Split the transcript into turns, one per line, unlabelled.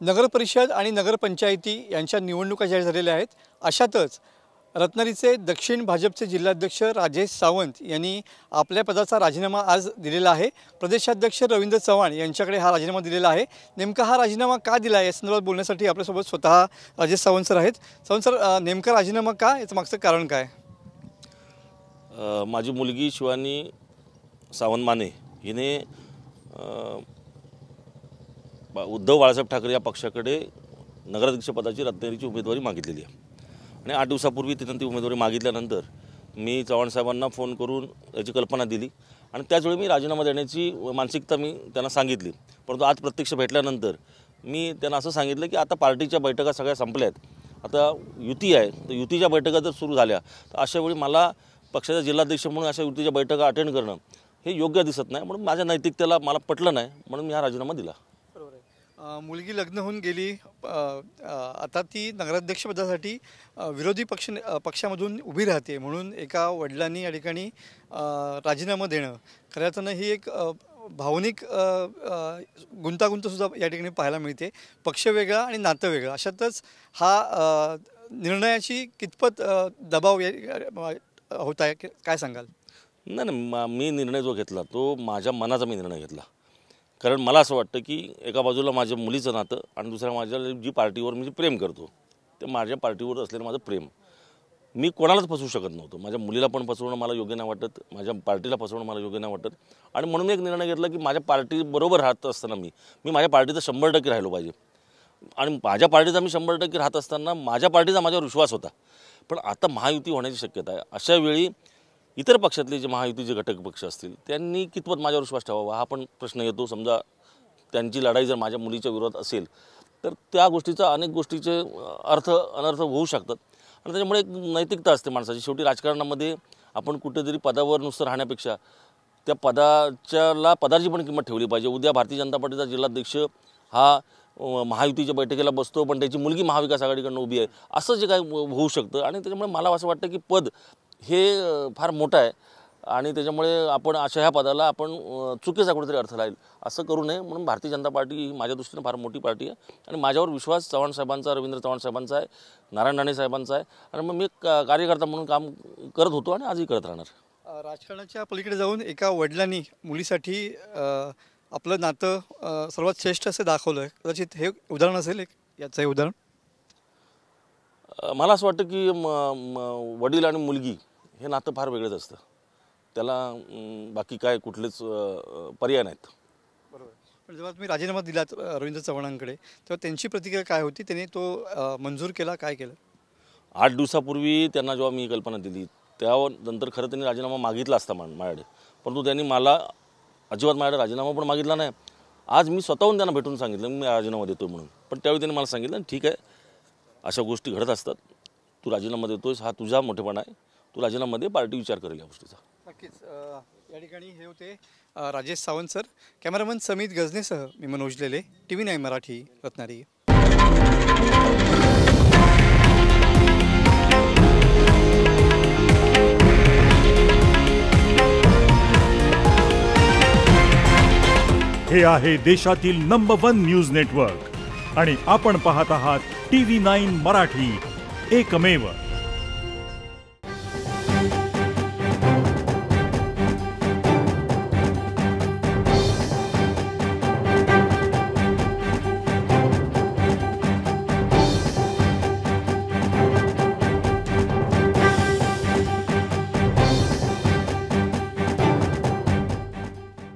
नगरपरिषद आणि नगरपंचायती यांच्या निवडणुका जाहीर झालेल्या आहेत। अशातच रत्नागिरीचे दक्षिण भाजपचे जिल्हाध्यक्ष राजेश सावंत यांनी आपल्या पदाचा राजीनामा आज दिलेला आहे। प्रदेशाध्यक्ष रवींद्र चव्हाण यांच्याकडे हा राजीनामा दिलेला आहे। नेमका हा राजीनामा का दिला या संदर्भात बोलण्यासाठी आपल्यासोबत स्वतः राजेश सावंत सर आहेत। सावंत सर, नेमका राजीनामा का, याचं मागचं कारण काय?
माझी मुलगी शिवानी सावंत माने हिने उद्धव बाळासाहेब ठाकरे या पक्षाकडे नगराध्यक्षपदाची रत्नागिरीची उमेदवारी मागितलेली आहे आणि 8 दिवसापूर्वी तिने ती उमेदवारी मागितल्यानंतर मी चव्हाण साहेबांना फोन करून याची कल्पना दिली आणि त्याचवेळी मी राजीनामा देण्याची मानसिकता मी त्यांना सांगितली। परंतु आज प्रत्यक्ष भेटल्यानंतर मी त्यांना असं सांगितलं की आता पार्टीच्या बैठका सगळ्या संपल्या आहेत, आता युती आहे, तर युतीच्या बैठका जर सुरू झाल्या तर अशावेळी मला पक्षाचा जिल्हाध्यक्ष म्हणून अशा युतीच्या बैठका अटेंड करणं हे योग्य दिसत नाही, म्हणून माझ्या नैतिकतेला मला पटलं नाही, म्हणून मी हा राजीनामा दिला।
मुलगी लग्न होऊन गेली, आता ती नगराध्यक्षपदासाठी विरोधी पक्षामधून उभी राहते, म्हणून एका वडिलांनी या ठिकाणी राजीनामा देणं खऱ्या अर्थानं ही एक भावनिक गुंतागुंतसुद्धा या ठिकाणी पाहायला मिळते। पक्ष वेगळा आणि नातं वेगळं, अशातच हा निर्णयाची कितपत दबाव होत आहे, काय सांगाल?
नाही, मी निर्णय जो घेतला तो माझ्या मनाचा मी निर्णय घेतला, कारण मला असं वाटतं की एका बाजूला माझ्या मुलीचं नातं आणि दुसऱ्या माझ्या जी पार्टीवर मी प्रेम करतो ते माझ्या पार्टीवर असलेलं माझं प्रेम मी कोणालाच फसवू शकत नव्हतो। माझ्या मुलीला पण फसवणं मला योग्य नाही वाटत, माझ्या पार्टीला फसवणं मला योग्य नाही वाटत आणि म्हणून एक निर्णय घेतला की माझ्या पार्टीबरोबर राहत असताना मी माझ्या पार्टीचा 100% राहिलो पाहिजे आणि माझ्या पार्टीचा मी 100% राहत असताना माझ्या पार्टीचा माझ्यावर विश्वास होता। पण आता महायुती होण्याची शक्यता आहे, अशा वेळी इतर पक्षातले जे महायुतीचे घटक पक्ष असतील त्यांनी कितपत माझ्यावर विश्वास ठेवावा हा पण प्रश्न येतो। समजा त्यांची लढाई जर माझ्या मुलीच्या विरोधात असेल तर त्या गोष्टीचा अनेक गोष्टीचे अनर्थ होऊ शकतात आणि त्याच्यामुळे एक नैतिकता असते माणसाची। शेवटी राजकारणामध्ये आपण कुठेतरी पदावर नुसतं राहण्यापेक्षा त्या पदाची पण किंमत ठेवली पाहिजे। उद्या भारतीय जनता पार्टीचा जिल्हाध्यक्ष हा महायुतीच्या बैठकीला बसतो पण त्याची मुलगी महाविकास आघाडीकडून उभी आहे, असं जे काय होऊ शकतं आणि त्याच्यामुळे मला असं वाटतं की पद हे फार मोठं आहे आणि त्याच्यामुळे आपण अशा ह्या पदाला आपण चुकीचा कुठेतरी अर्थ राहील असं करू नये, म्हणून भारतीय जनता पार्टी ही माझ्या दृष्टीने फार मोठी पार्टी आहे आणि माझ्यावर विश्वास चव्हाण साहेबांचा, रवींद्र चव्हाण साहेबांचा आहे, नारायण राणे साहेबांचा आहे आणि मग मी कार्यकर्ता म्हणून काम करत होतो आणि आजही करत राहणार।
राजकारणाच्या पलीकडे जाऊन एका वडिलांनी मुलीसाठी आपलं नातं सर्वात श्रेष्ठ असं दाखवलं आहे, कदाचित हे उदाहरण असेल याचं हे उदाहरण।
मला असं वाटतं की वडील आणि मुलगी हे नातं फार वेगळंच असतं, त्याला बाकी काय कुठलेच पर्याय नाहीत।
बरोबर, पण जेव्हा तुम्ही राजीनामा दिलात रवींद्र चव्हाणांकडे तेव्हा त्यांची प्रतिक्रिया काय होती, त्यांनी तो मंजूर केला, काय केलं?
8 दिवसापूर्वी त्यांना जेव्हा मी कल्पना दिली त्यानंतर खरं त्यांनी राजीनामा मागितला असता माझ्याकडे, परंतु त्यांनी मला अजिबात माझ्याकडे राजीनामा पण मागितला नाही। आज मी स्वतःहून त्यांना भेटून सांगितलं मी राजीनामा देतो म्हणून, पण त्यावेळी त्यांनी मला सांगितलं ठीक आहे, अशा गोष्टी घडत असतात, तू राजीनामा देतोयस हा तुझा मोठेपणा आहे, तू राजीनामा दे, पार्टी विचार करेल या गोष्टीचा।
नक्कीच या ठिकाणी हे होते राजेश सावंत सर। कॅमेरामन समित गजनेसह मी मनोज लेले, TV9 मराठी, रत्नागिरी।
हे आहे देशातील नंबर 1 न्यूज नेटवर्क आणि आपण पाहत आहात TV9 मराठी, एकमेव।